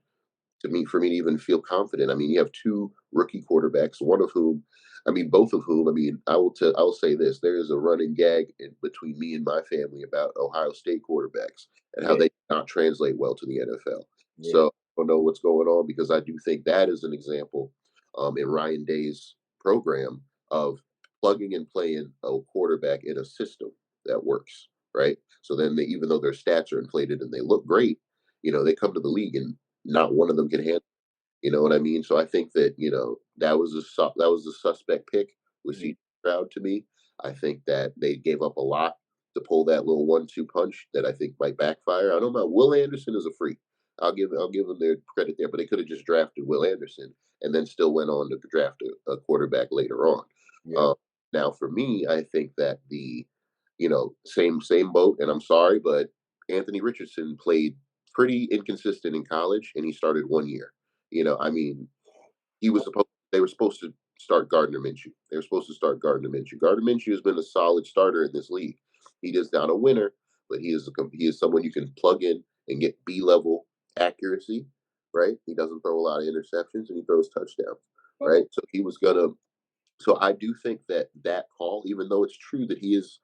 for me to even feel confident. I mean, you have two rookie quarterbacks, both of whom. I mean, I will say this: there is a running gag between me and my family about Ohio State quarterbacks and how Yeah. they do not translate well to the NFL. Yeah. So I don't know what's going on because I do think that is an example in Ryan Day's program of plugging and playing a quarterback in a system that works. Right. So then even though their stats are inflated and they look great, they come to the league and not one of them can handle. You know what I mean? So I think that that was a suspect pick with Mhm. C Stroud to me. I think that they gave up a lot to pull that little 1-2 punch that I think might backfire. I don't know. Will Anderson is a freak. I'll give them their credit there, but they could have just drafted Will Anderson and then still went on to draft a quarterback later on. Yeah. Um, Now, for me, I think that same boat. And I'm sorry, but Anthony Richardson played pretty inconsistent in college, and he started 1 year. I mean, they were supposed to start Gardner Minshew. They were supposed to start Gardner Minshew. Gardner Minshew has been a solid starter in this league. He is not a winner, but he is someone you can plug in and get B-level accuracy, right? He doesn't throw a lot of interceptions and he throws touchdowns, right? So he was gonna. So I do think that call, even though it's true that he is,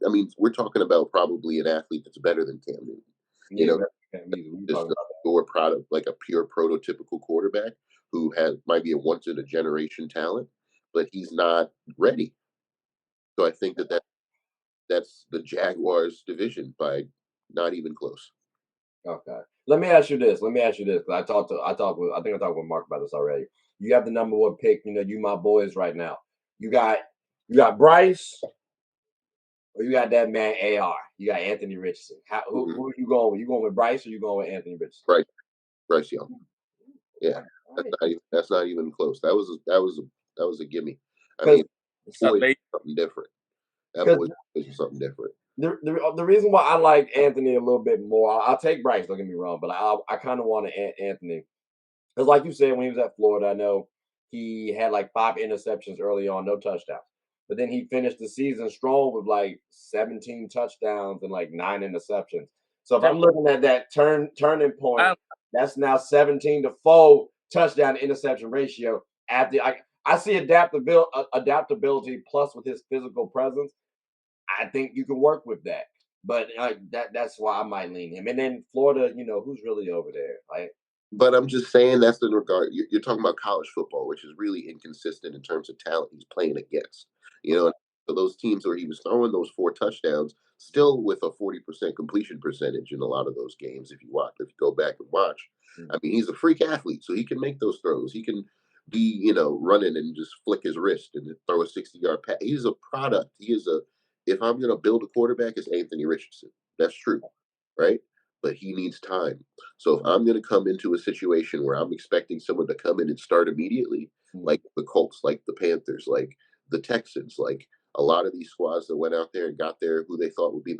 I mean, we're talking about probably an athlete that's better than Cam Newton. You Yeah. know, We just talking a about pure product, like a pure prototypical quarterback who might be a once in a generation talent, but he's not ready. So I think that's the Jaguars division by not even close. Okay. Let me ask you this. 'Cause I think I talked with Mark about this already. You have the number one pick. You my boys right now. You got Bryce. Or you got that man AR. You got Anthony Richardson. Who are you going with? You going with Bryce or you going with Anthony Richardson? Bryce Young. Yeah, Right. that's not even close. That was a gimme. I mean, boy, something different. That boy is something different. The reason why I like Anthony a little bit more, I'll take Bryce. Don't get me wrong, but I kind of want Anthony because, like you said, when he was at Florida, I know he had like 5 interceptions early on, no touchdowns. But then he finished the season strong with like 17 touchdowns and like 9 interceptions. So if I'm looking at that turning point, that's now 17-4 touchdown to interception ratio. After I see adaptability plus with his physical presence. I think you can work with that. But that's why I might lean him. And then Florida, who's really over there? Like, But I'm just saying that's in regard. You're talking about college football, which is really inconsistent in terms of talent he's playing against. You know, so those teams where he was throwing those 4 touchdowns, still with a 40% completion percentage in a lot of those games. If you go back and watch, I mean, he's a freak athlete, so he can make those throws. He can be, running and just flick his wrist and throw a 60-yard pass. He's a product. He is a. If I'm going to build a quarterback, it's Anthony Richardson. That's true, right? But he needs time. So if I'm going to come into a situation where I'm expecting someone to come in and start immediately, like the Colts, like the Panthers, like the Texans, like a lot of these squads that went out there and got there who they thought would be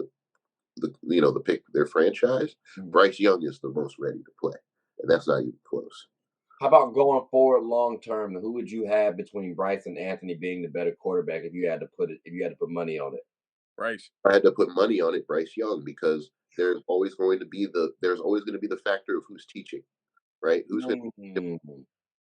the pick of their franchise, Bryce Young is the most ready to play, and that's not even close. how about going forward long term? Who would you have between Bryce and Anthony being the better quarterback if you had to put money on it? Bryce. I had to put money on it, Bryce Young, because there's always going to be the factor of who's teaching, right? Who's going to Mm.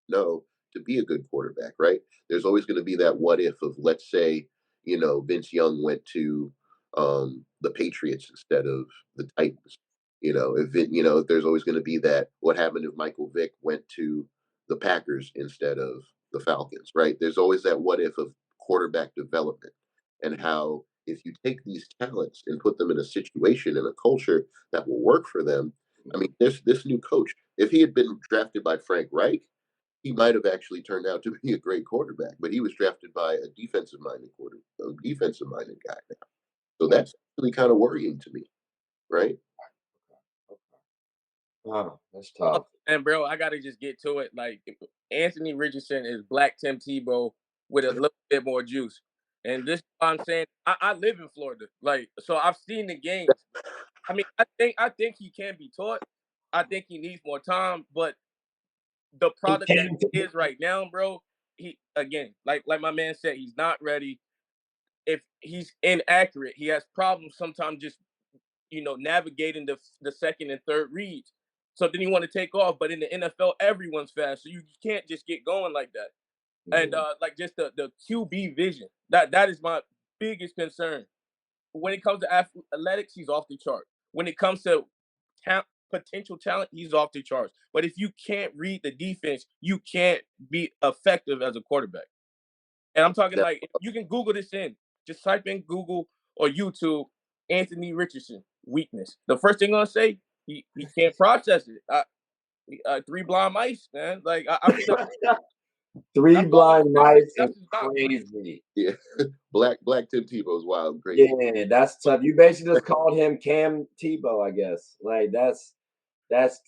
know to be a good quarterback, right? There's always going to be that what if of, let's say, Vince Young went to the Patriots instead of the Titans. There's always going to be that what happened if Michael Vick went to the Packers instead of the Falcons, right? There's always that what if of quarterback development and how if you take these talents and put them in a situation and a culture that will work for them. I mean, this new coach, if he had been drafted by Frank Reich, he might have actually turned out to be a great quarterback, but he was drafted by a defensive minded guy now. So that's really kind of worrying to me, right? Oh, that's tough. And bro, I gotta just get to it. Like Anthony Richardson is Black Tim Tebow with a little bit more juice. And this is why I'm saying I live in Florida. Like, so I've seen the games. I mean, I think he can be taught. I think he needs more time, but the product that he is right now, bro, he again, like my man said, he's not ready. If he's inaccurate, he has problems sometimes just navigating the second and third reads. So then you want to take off, but in the NFL, everyone's fast, so you can't just get going like that. And like just the QB vision, that is my biggest concern. When it comes to athletics, he's off the chart. When it comes to potential talent, he's off the charts. But if you can't read the defense, you can't be effective as a quarterback. And I'm talking like you can Google this in. Just type in Google or YouTube Anthony Richardson weakness. The first thing I'm gonna say, he can't process it. 3 blind mice, man. Like I mean, Three that's all. blind mice is That's his knock. Yeah, Black Tim Tebow is wild, great. Yeah, that's tough. You basically just called him Cam Tebow, I guess. Like that's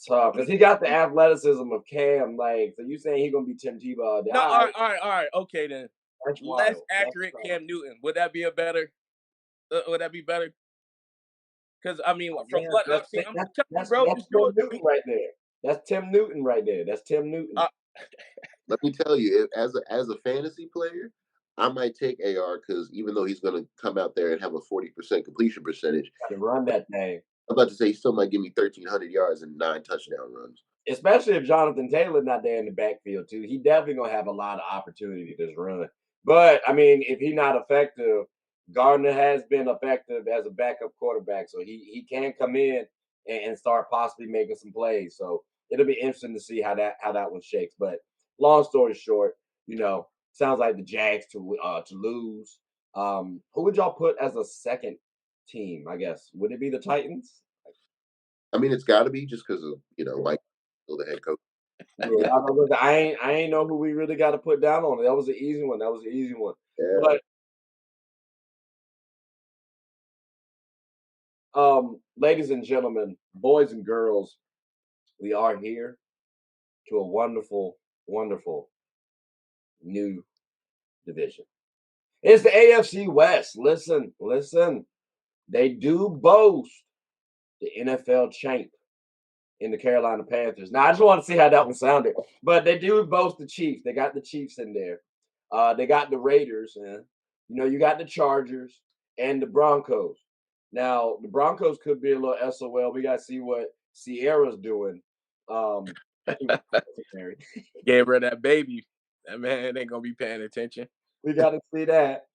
tough because he got the athleticism of Cam. Like, so you saying he gonna be Tim Tebow? No, All right, all right. Okay, then. that's Less wild. accurate Cam Newton. Would that be a better? Would that be better? Because I mean, from Yeah, what I've seen, I'm telling you, bro, that's just do Tim it. Newton right there. That's Tim Newton right there. That's Tim Newton. Let me tell you, as a fantasy player, I might take AR because even though he's going to come out there and have a 40% completion percentage, Got to run that thing. I'm about to say he still might give me 1,300 yards and 9 touchdown runs. Especially if Jonathan Taylor not there in the backfield too. He definitely gonna have a lot of opportunity to just run. But I mean, if he's not effective, Gardner has been effective as a backup quarterback, so he can come in and start possibly making some plays. So it'll be interesting to see how that one shakes. But long story short, sounds like the Jags to lose. Who would y'all put as a second team? I guess would it be the Titans? I mean, it's got to be just because of Mike, the head coach. Yeah, I ain't know who we really got to put down on it. That was an easy one. That was an easy one. Yeah. But Ladies and gentlemen, boys and girls, we are here to a wonderful, wonderful new division. It's the AFC West. Listen, listen. They do boast the NFL champ in the Carolina Panthers. Now, I just want to see how that one sounded, but they do boast the Chiefs. They got the Chiefs in there. They got the Raiders, and you got the Chargers and the Broncos. Now, the Broncos could be a little SOL. We got to see what Sierra's doing. Gave her that baby. That man ain't gonna be paying attention. We got to see that.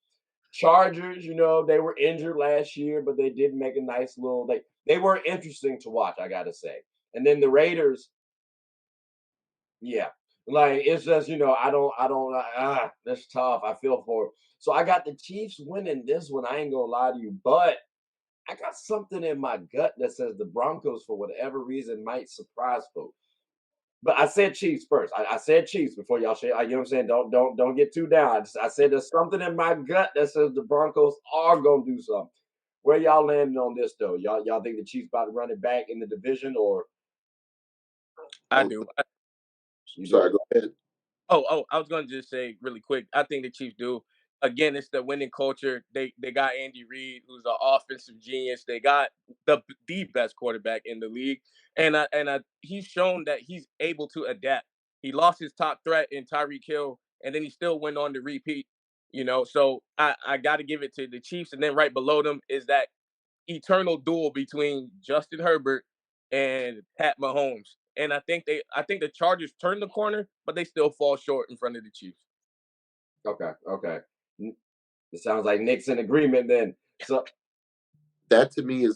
Chargers, they were injured last year, but they did make a nice little. They were interesting to watch, I gotta say. And then the Raiders, yeah, like it's just that's tough. I feel for it. So I got the Chiefs winning this one. I ain't gonna lie to you, but I got something in my gut that says the Broncos, for whatever reason, might surprise folks. But I said Chiefs first. I said Chiefs before y'all say, you know what I'm saying? Don't get too down. I said there's something in my gut that says the Broncos are gonna do something. Where y'all landing on this though? Y'all think the Chiefs about to run it back in the division, or I do. Sorry, go ahead. Oh, I was gonna just say really quick. I think the Chiefs do. Again, it's the winning culture. They got Andy Reid, who's an offensive genius. They got the best quarterback in the league, and he's shown that he's able to adapt. He lost his top threat in Tyreek Hill, and then he still went on to repeat. So I got to give it to the Chiefs, and then right below them is that eternal duel between Justin Herbert and Pat Mahomes. And I think the Chargers turn the corner, but they still fall short in front of the Chiefs. Okay. It sounds like Nick's in agreement then. So that to me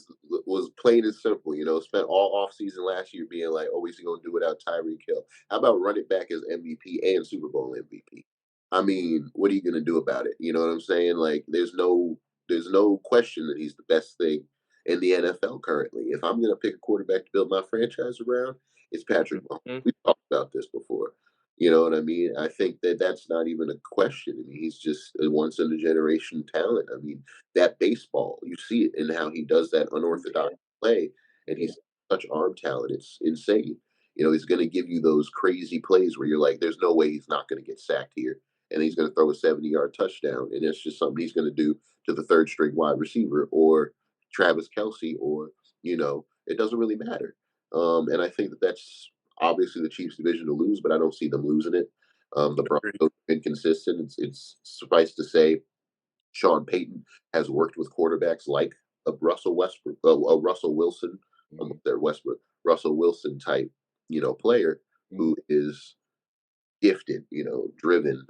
was plain and simple. Spent all offseason last year being like, oh, is he going to do without Tyreek Hill? How about run it back as MVP and Super Bowl MVP? I mean, what are you going to do about it? You know what I'm saying? Like, there's no question that he's the best thing in the NFL currently. If I'm going to pick a quarterback to build my franchise around, it's Patrick Mahomes. Mm-hmm. We've talked about this before. You know what I mean? I think that's not even a question. I mean, he's just a once in a generation talent. I mean, that baseball, you see it in how he does that unorthodox play, and he's such arm talent. It's insane. He's going to give you those crazy plays where you're like, there's no way he's not going to get sacked here. And he's going to throw a 70-yard touchdown. And it's just something he's going to do to the third string wide receiver or Travis Kelce, or, it doesn't really matter. And I think that's obviously the Chiefs division to lose, but I don't see them losing it. The Broncos have been consistent. It's suffice to say, Sean Payton has worked with quarterbacks like a Russell Westbrook, a Russell Wilson, their Westbrook, Russell Wilson type, player who is gifted, driven,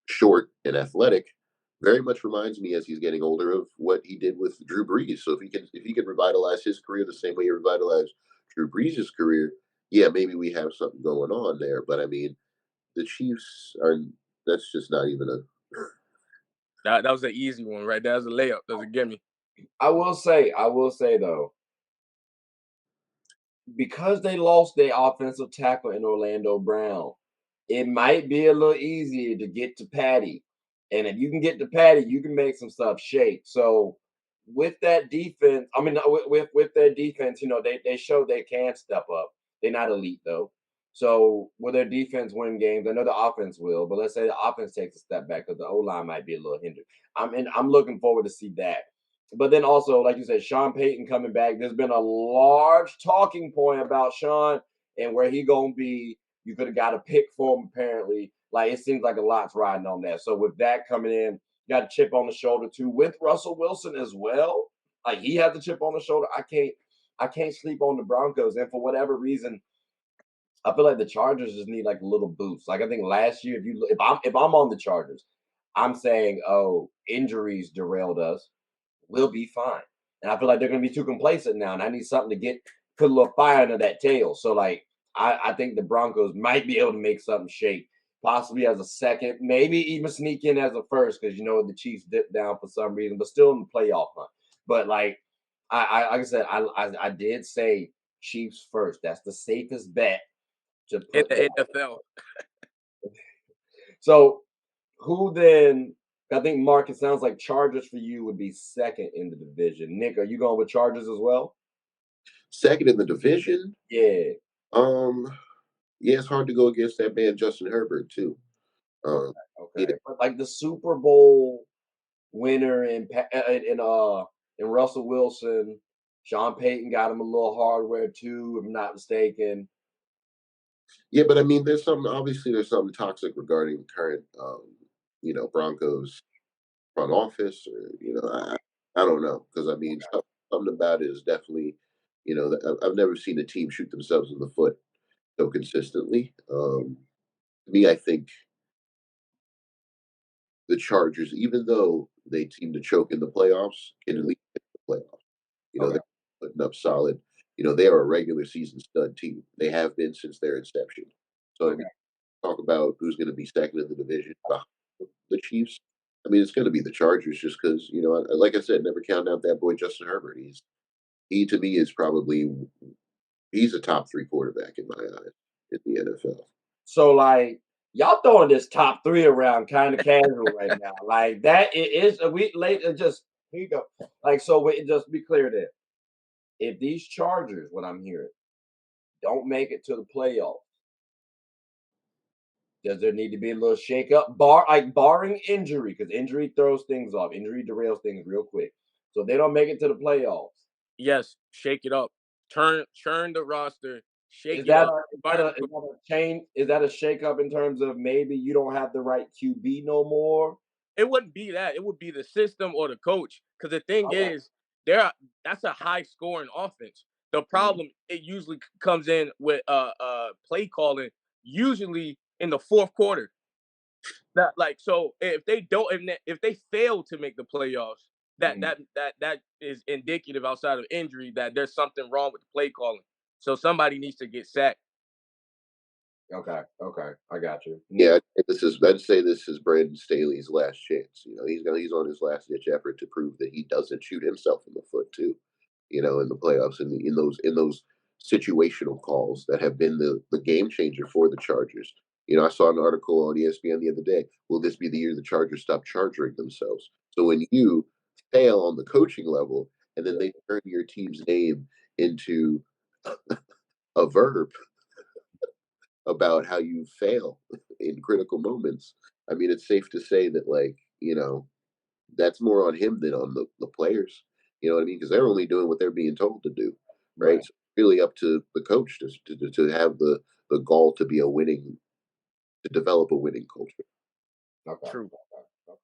short and athletic. Very much reminds me, as he's getting older, of what he did with Drew Brees. So if he can revitalize his career the same way he revitalized Drew Brees' career, yeah, maybe we have something going on there. But I mean, the Chiefs are. That's just not even a. That was an easy one, right? That was a layup. That was a gimme. I will say though, because they lost their offensive tackle in Orlando Brown, it might be a little easier to get to Patty. And if you can get to Patty, you can make some stuff shake. So with that defense, with their defense, they show they can step up. They're not elite though. So will their defense win games? I know the offense will, but let's say the offense takes a step back because the O-line might be a little hindered. I'm looking forward to see that. But then also, like you said, Sean Payton coming back. There's been a large talking point about Sean and where he gonna be. You could have got a pick for him, apparently. Like, it seems like a lot's riding on that. So with that coming in, you got a chip on the shoulder too, with Russell Wilson as well. Like, he has the chip on the shoulder. I can't sleep on the Broncos. And for whatever reason, I feel like the Chargers just need like a little boost. Like, I think last year, if I'm on the Chargers, I'm saying, oh, injuries derailed us. We'll be fine. And I feel like they're going to be too complacent now. And I need something to put a little fire under that tail. So, like, I think the Broncos might be able to make something shake, possibly as a second, maybe even sneak in as a first, because the Chiefs dipped down for some reason, but still in the playoff hunt. But like I said, I did say Chiefs first. That's the safest bet to put in the NFL. So who then I think, Mark, it sounds like Chargers for you would be second in the division. Nick, are you going with Chargers as well? Second in the division. Yeah. Yeah, it's hard to go against that man Justin Herbert too. Yeah, Okay. But like the Super Bowl winner and Russell Wilson, Sean Payton got him a little hardware too, if I'm not mistaken. yeah, but I mean, there's something toxic regarding current, Broncos front office, or I don't know, because I mean, something about it is definitely, I've never seen a team shoot themselves in the foot so consistently. To me, I think the Chargers, even though they seem to choke in the playoffs, can at least get the playoffs. Okay. They're putting up solid. They are a regular season stud team. They have been since their inception. So I mean, talk about who's going to be second in the division behind the Chiefs. I mean, it's going to be the Chargers, just because like I said, never count out that boy Justin Herbert. He to me is probably he's a top three quarterback in my eyes in the NFL. So like y'all throwing this top three around kind of casual right now. Like that it is a week late. Just here you go. Like so, wait, just be clear there. If these Chargers, what I'm hearing, don't make it to the playoffs, does there need to be a little shakeup? Barring injury, because injury throws things off. Injury derails things real quick. So if they don't make it to the playoffs. Yes, shake it up. Churn the roster. Shake Is it that up. is that a change? Is that a shakeup in terms of maybe you don't have the right QB no more? It wouldn't be that. It would be the system or the coach. Because the thing Okay. is, that's a high scoring offense. The Mhm. problem it usually comes in with play calling, usually in the fourth quarter. That so if they don't if they fail to make the playoffs, Mhm. that is indicative outside of injury that there's something wrong with the play calling. So somebody needs to get sacked. Okay. Okay. I got you. Nick. Yeah, I'd say this is Brandon Staley's last chance. He's on his last ditch effort to prove that he doesn't shoot himself in the foot too. In the playoffs and in those situational calls that have been the game changer for the Chargers. I saw an article on ESPN the other day. Will this be the year the Chargers stop charging themselves? So when you fail on the coaching level and then they turn your team's name into a verb about how you fail in critical moments. I mean, it's safe to say that, that's more on him than on the players. You know what I mean? Because they're only doing what they're being told to do, right? Right. So it's really up to the coach to have the gall to be to develop a winning culture. Okay. True. Okay.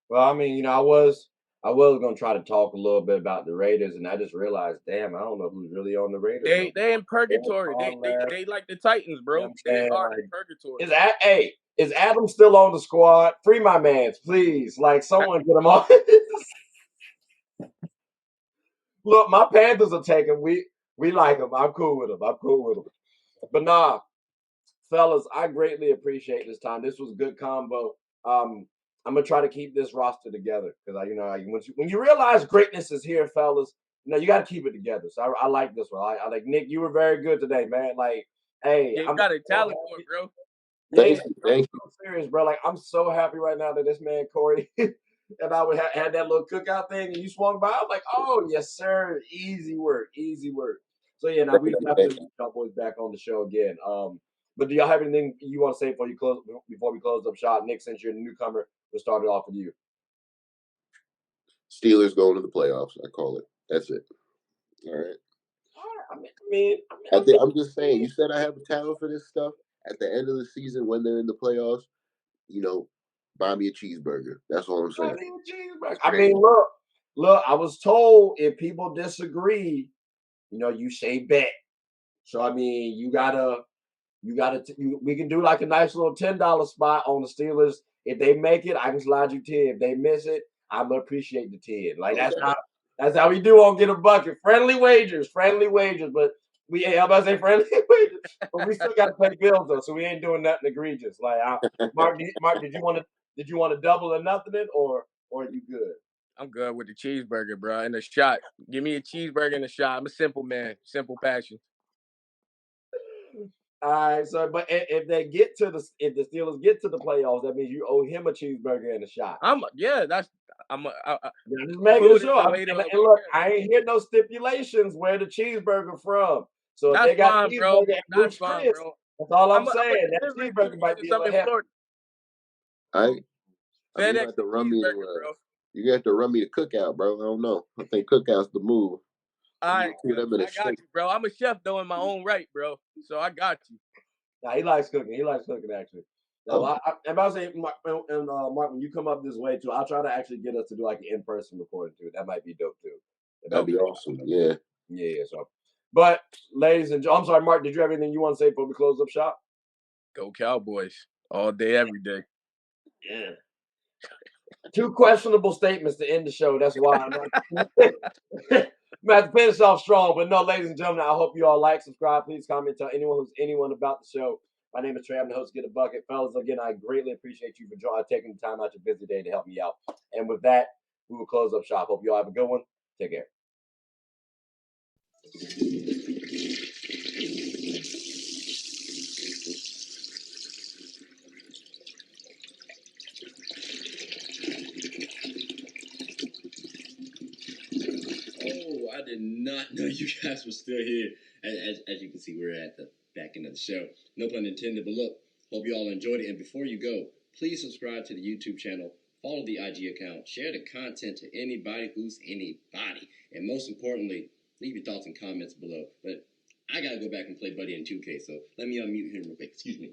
Well, I mean, I was gonna try to talk a little bit about the Raiders, and I just realized, damn, I don't know who's really on the Raiders no They more. in purgatory. Derek Carr left, They like the Titans, you know what bro. I'm They saying? are in Like, purgatory. is Adam still on the squad? Free my man, please. Like, someone get him on. Look, my Panthers are taking. We like him. I'm cool with him. I'm cool with him. But nah, fellas, I greatly appreciate this time. This was good combo. I'm gonna try to keep this roster together because when you realize greatness is here, fellas, you got to keep it together. So I like this one. I like Nick. You were very good today, man. Like, hey, Yeah, you I'm got a so talent for happy. it, bro. Yeah, Thank you, I'm thank you. so serious, bro. Like, I'm so happy right now that this man Corey and I would had that little cookout thing, and you swung by. I was like, oh yes, sir. Easy work, easy work. So yeah, now we definitely need y'all boys back on the show again. But do y'all have anything you want to say before we close up shop? Nick, since you're a newcomer, we'll start it off with you. Steelers going to the playoffs. I call it. That's it. All right. All right, I mean, I'm just saying. You said I have a talent for this stuff. At the end of the season, when they're in the playoffs, you know, buy me a cheeseburger. That's all I'm saying. I mean, look. I was told if people disagree, you say bet. So I mean, we can do like a nice little $10 spot on the Steelers. If they make it, I can slide you 10. If they miss it, I'm gonna appreciate the 10. Like Okay. that's how we do on Get a Bucket. Friendly wagers. But I'm about to say friendly wagers, but we still gotta pay bills though, so we ain't doing nothing egregious. Like Mark, did you want to double or nothing it or are you good? I'm good with the cheeseburger, bro, and a shot. Give me a cheeseburger and a shot. I'm a simple man, simple passion. All right, so but if they get to if the Steelers get to the playoffs, that means you owe him a cheeseburger and a shot. I'm Just making food is sure. the way to And look, I ain't hear no stipulations where the cheeseburger from. So if That's they got fine, bro. cheeseburger at That's Ruth's fine, Chris, bro. that's all I'm I'm a saying. That delivery cheeseburger to might you be a some little in heavy. Florida. I mean, you FedEx have the to run me cheeseburger, to bro. you have to run me to Cookout, bro. I don't know. I think Cookout's the move. All right, Put them in a I got steak. you, bro. I'm a chef though in my own right, bro. So I got you. Nah, he likes cooking. He likes cooking actually. So I'm about to say, Mark, when you come up this way too, I'll try to actually get us to do like an in-person recording too. That might be dope too. That'd be awesome. Yeah. Yeah. So, but ladies and I'm sorry, Mark. Did you have anything you want to say before we close up shop? Go Cowboys all day, every day. Yeah. Two questionable statements to end the show. That's why I'm not. I'm gonna have to finish off strong. But no, ladies and gentlemen, I hope you all like, subscribe, please comment, tell anyone about the show. My name is Trey. I'm the host of Get a Bucket. Fellas, again, I greatly appreciate you for taking the time out your busy day to help me out. And with that, we will close up shop. Hope you all have a good one. Take care. Oh, I did not know you guys were still here. As you can see, we're at the back end of the show. No pun intended, but look, hope you all enjoyed it. And before you go, please subscribe to the YouTube channel, follow the IG account, share the content to anybody who's anybody. And most importantly, leave your thoughts and comments below. But I got to go back and play Buddy in 2K, so let me unmute him real quick. Excuse me.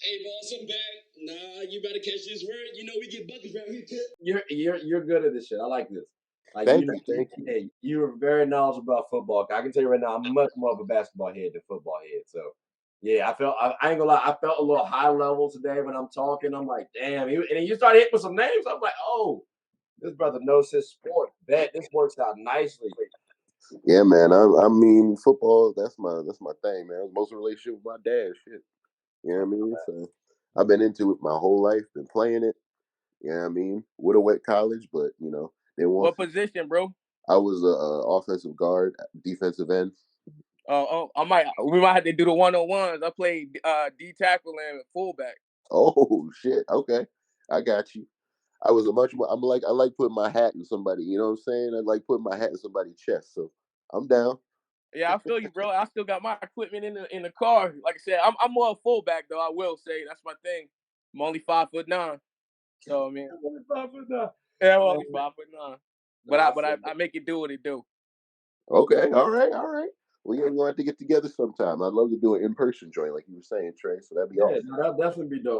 Hey, boss, I'm back. Nah, you better catch this word. You know we get buckets around here, too. You're good at this shit. I like this. Like Thank you. Hey, you're very knowledgeable about football. I can tell you right now, I'm much more of a basketball head than football head. So yeah, I ain't gonna lie, I felt a little high level today when I'm talking. I'm like, damn, and you started hitting with some names. I'm like, oh, this brother knows his sport. Bet this works out nicely. Yeah, man. I mean, football. That's my thing, man. Most relationship with my dad. Shit. You know what I mean? So I've been into it my whole life. Been playing it. You know what I mean? Would have went college, but they want. What position, bro? I was a offensive guard, defensive end. We might have to do the 1-on-1s. I played D tackle and fullback. Oh shit! Okay, I got you. I was I like putting my hat in somebody. You know what I'm saying? I like putting my hat in somebody's chest. So I'm down. Yeah, I feel you, bro. I still got my equipment in the car. Like I said, I'm more a fullback though. I will say that's my thing. I'm only 5'9". So I mean, I'm only 5'9". yeah, I'm only 5'9". But I make it do what it do. Okay, all right. Well, we're gonna have to get together sometime. I'd love to do an in-person joint, like you were saying, Trey. So that'd be awesome. That'll definitely be dope.